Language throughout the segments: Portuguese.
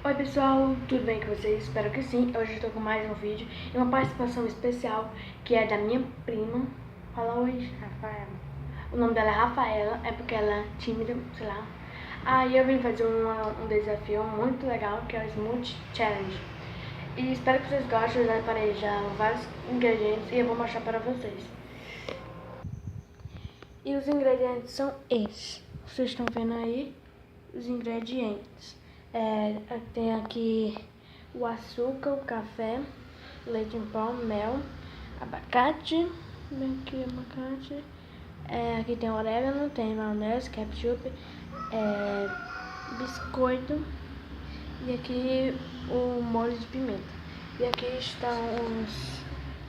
Oi pessoal, tudo bem com vocês? Espero que sim. Hoje eu tô com mais um vídeo e uma participação especial que é da minha prima. Fala oi, Rafaela. O nome dela é Rafaela, é porque ela é tímida, sei lá. Aí eu vim fazer um desafio muito legal que é o Smoothie Challenge. E espero que vocês gostem. Eu já separei já vários ingredientes e eu vou mostrar para vocês. E os ingredientes são esses. Vocês estão vendo aí os ingredientes. Tem aqui o açúcar, o café, leite em pó, mel, abacate. Vem aqui abacate. Aqui tem orégano, tem maionese, ketchup, biscoito. E aqui o molho de pimenta. E aqui estão os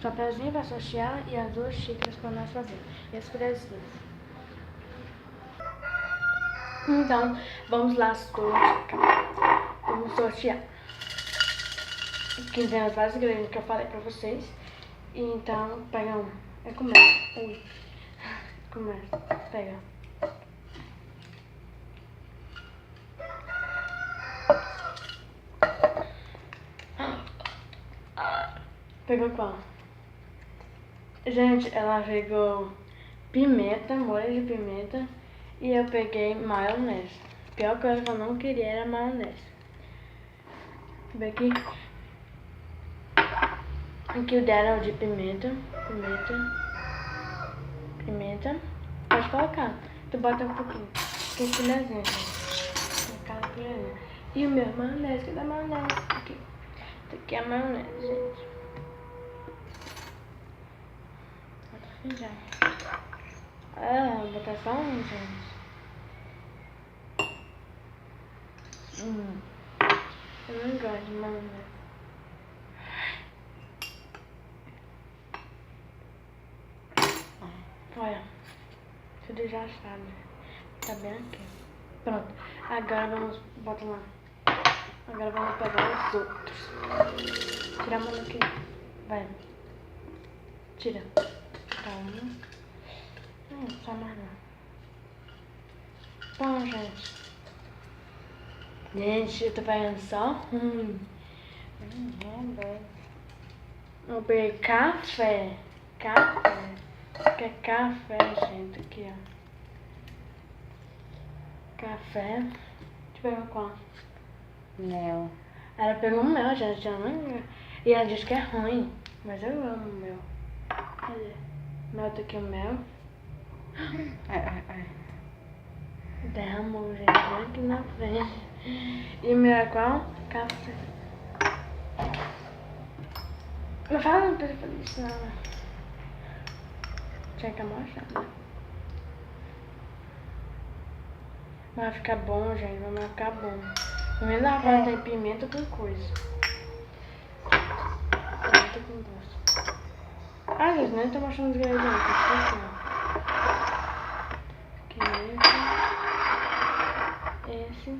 papelzinhos para sortear e as 2 xícaras para nós fazer. E as colherzinhas. Então, vamos lá sortear. Vamos sortear. Aqui tem os vários ingredientes que eu falei pra vocês. Então, pega um. Começa. Ui. Começa. Pega. Pegou qual? Gente, ela pegou pimenta, molho de pimenta. E eu peguei maionese. A pior coisa que eu não queria era maionese. Vem aqui. Aqui o dela é o de pimenta. Pimenta. Pode colocar. Tu bota um pouquinho. Que colherzinha, gente. Cada colherzinha. E o meu é maionese. Cadê a maionese? Aqui. Essa aqui é a maionese, gente. Bota já. Vou botar só um, gente. Eu não gosto de maionese. Olha, tudo já sabe. Tá bem aqui. Pronto. Agora vamos botar lá. Agora vamos pegar os outros. Tira a mão daqui. Vai. Tira. Calma. Não precisa mais não. Bom, gente. Gente, eu tô pegando só ruim. Eu peguei café. Café. Que é café, gente. Aqui, ó. Café. Deixa eu pegar qual? Mel. Ela pegou mel, gente. E ela disse que é ruim. Mas eu amo mel. Cadê? Mel, tá aqui o mel. Derramou, gente. Bem aqui na frente. E o meu é qual? Café. Não fala não pra ele fazer isso, não. Tinha que mostrar, né? Vai ficar bom, gente. Vai ficar bom. No meio da hora tem pimenta com coisa. Pimenta com doce. Gente, nem tô mostrando os ingredientes. Aqui esse.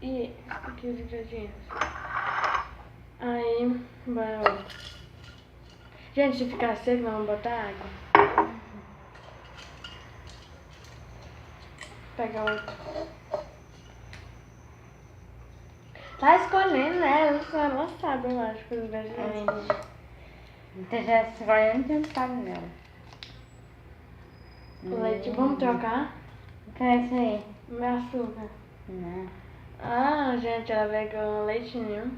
E aqui os ingredientes. Aí, vai outro. Gente, se ficar seco, nós vamos botar água. Pega outro. Tá escolhendo, né? Ela sabe, eu acho, que os ingredientes. Então já escolhendo, não sabe não. O leite, vamos trocar? O que é isso aí? Meu açúcar. Não. Gente, ela pegou leite nenhum.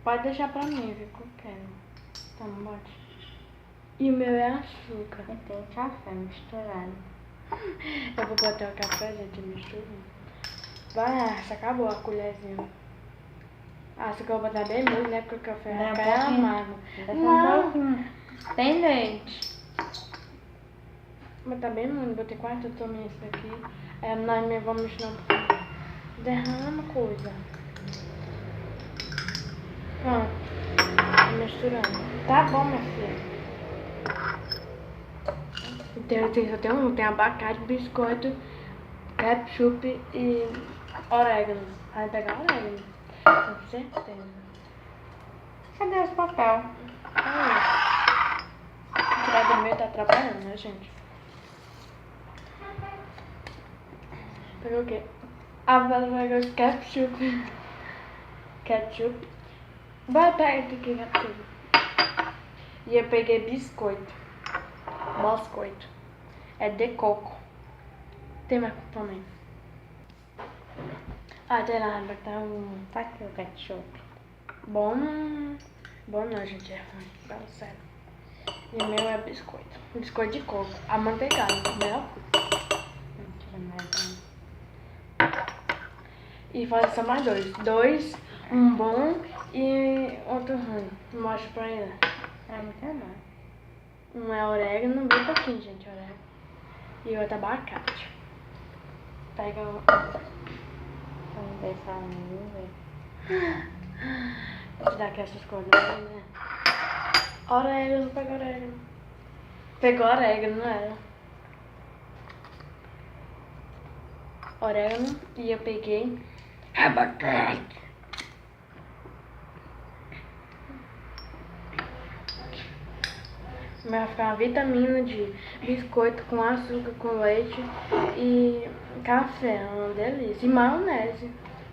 Pode deixar pra mim, viu, que eu quero. Então, bote. E o meu é açúcar. Eu tenho café misturado. Eu vou botar o café, gente, mistura. Vai, acabou a colherzinha. Açúcar eu vou botar bem muito, né, porque o café é amargo. Não. Tem leite. Mas tá bem muito, botei 4 tominhas isso aqui. Nós vamos misturar um pouquinho. Derrama coisa. Pronto. Misturando. Tá bom, minha filha. Tem abacate, biscoito, ketchup e orégano. Vai pegar orégano. Com certeza. Cadê os papel? Tirar do meio tá atrapalhando, né, gente? Pegou o quê? A Bela pegou ketchup. Ketchup. Vai, pega aqui, ketchup. E eu peguei biscoito. Biscoito. É de coco. Tem mais também. Ah, tem lá, vai botar um... Tá aqui o ketchup. Bom não, gente, é ruim. Fala sério. E o meu é biscoito. Biscoito de coco. Amanteigado, melhor coisa. E faz só mais dois, um bom e outro ruim. Mostra pra ele. É muito bom. Um é orégano, bem pouquinho, gente, orégano. E o outro é abacate. Pega o... Vamos deixar no velho. Vou te dar aqui essas coisas, né? Orégano, pega orégano. Pegou orégano, não era? Orégano e eu peguei abacate. Vai ficar uma vitamina de biscoito com açúcar, com leite e café, uma delícia. E maionese.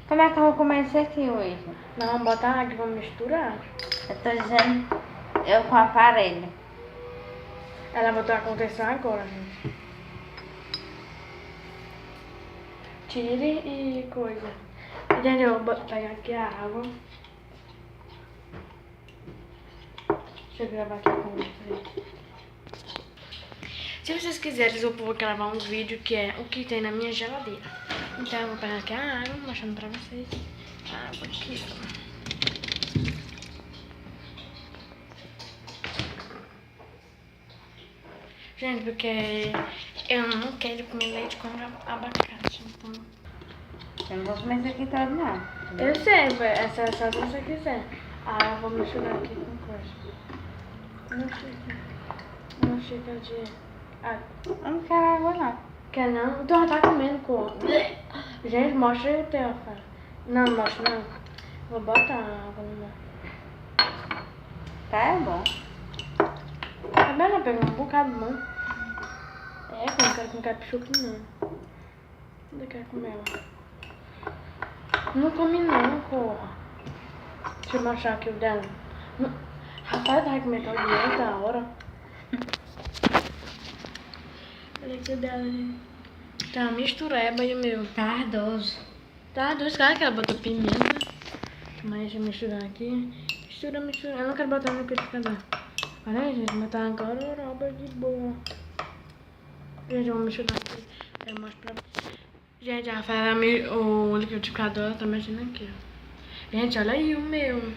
Como é que eu vou comer isso aqui hoje? Nós vamos botar água e vamos misturar. Eu tô dizendo, eu com o aparelho. Ela botou a acontecer agora, gente. Tire e coisa. Gente, eu vou pegar aqui a água. Deixa eu gravar aqui com vocês. Se vocês quiserem, eu vou gravar um vídeo que é o que tem na minha geladeira. Então eu vou pegar aqui a água, mostrando pra vocês. A água aqui. Gente, porque eu não quero comer leite com abacate, então... Eu não vou comer isso aqui todo, não. Eu sei, essa é só se você quiser. Ah, eu vou misturar aqui com coisa. Uma xícara de... Ah, Eu não quero água, não. quer não? Tu já tá comendo com... Gente, mostra aí o teu, cara. Não, não mostra não. Vou botar a água no meu. Tá, é bom. Tá bem, ela pegou um bocado bom. É, eu não quero com ketchup não. Ainda quero comer, ó. Não comi não, porra. Deixa eu mostrar aqui o dela. Rapaz, tá comendo todo dia, da hora. Olha aqui o dela, gente. Tá uma mistureba e o meu. Tá ardoso. Tá dois caras que ela botou pimenta. Mas deixa eu misturar aqui. Mistura. Eu não quero botar no liquidificador. Olha aí, gente, mas tá agora roba de boa. Gente, eu vou misturar aqui. Eu mostro pra vocês. Gente, a Rafaela, o liquidificador tá mexendo aqui, ó. Gente, olha aí o meu.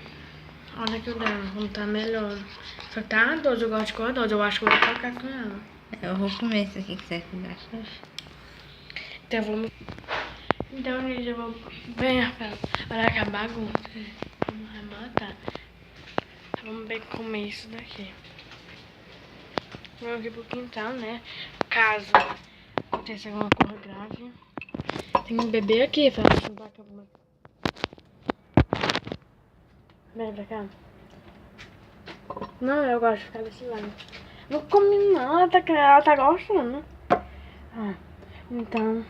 Olha aqui o dela, como tá melhor. Só tá ardoso, eu gosto de cor doce. Eu acho que eu vou colocar com ela. Eu vou comer isso aqui que você gosta. Então, vamos... Então, gente, eu vou... Bem, Rafaela, olha que a bagunça. Vamos arrematar. Vamos bem comer isso daqui. Vamos aqui pro quintal, né? Caso aconteça alguma coisa grave. Tem um bebê aqui, Rafaela. Deixa eu dar aqui alguma... Vem pra cá. Não, eu gosto de ficar desse lado. Não comi não, ela tá gostando. Ah, então...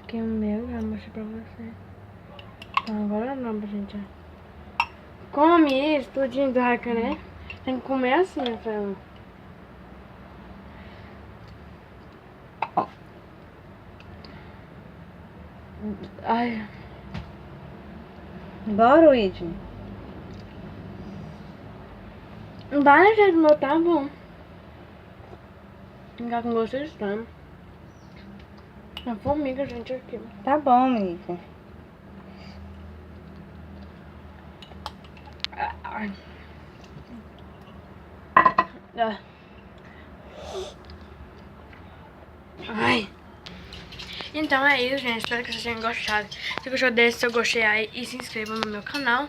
Aqui é o meu, já mostrei pra você. Então agora não, gente. Come isso, tudinho do jacaré. Tem que comer assim, Rafael. Ai. Bora, Luigi. Vai, gente, meu tá bom. Ficar com vocês, tá? A formiga, gente, aqui. Tá bom, amiga. Ai. Ai. Então é isso, gente. Espero que vocês tenham gostado. Se gostou desse, se eu gostei aí, e se inscreva no meu canal.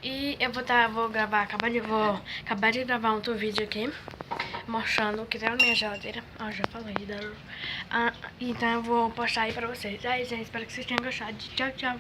E eu vou acabar de gravar outro vídeo aqui, mostrando o que tem na minha geladeira. Ah, já falei. Então eu vou postar aí pra vocês. É isso, gente. Espero que vocês tenham gostado. Tchau, tchau.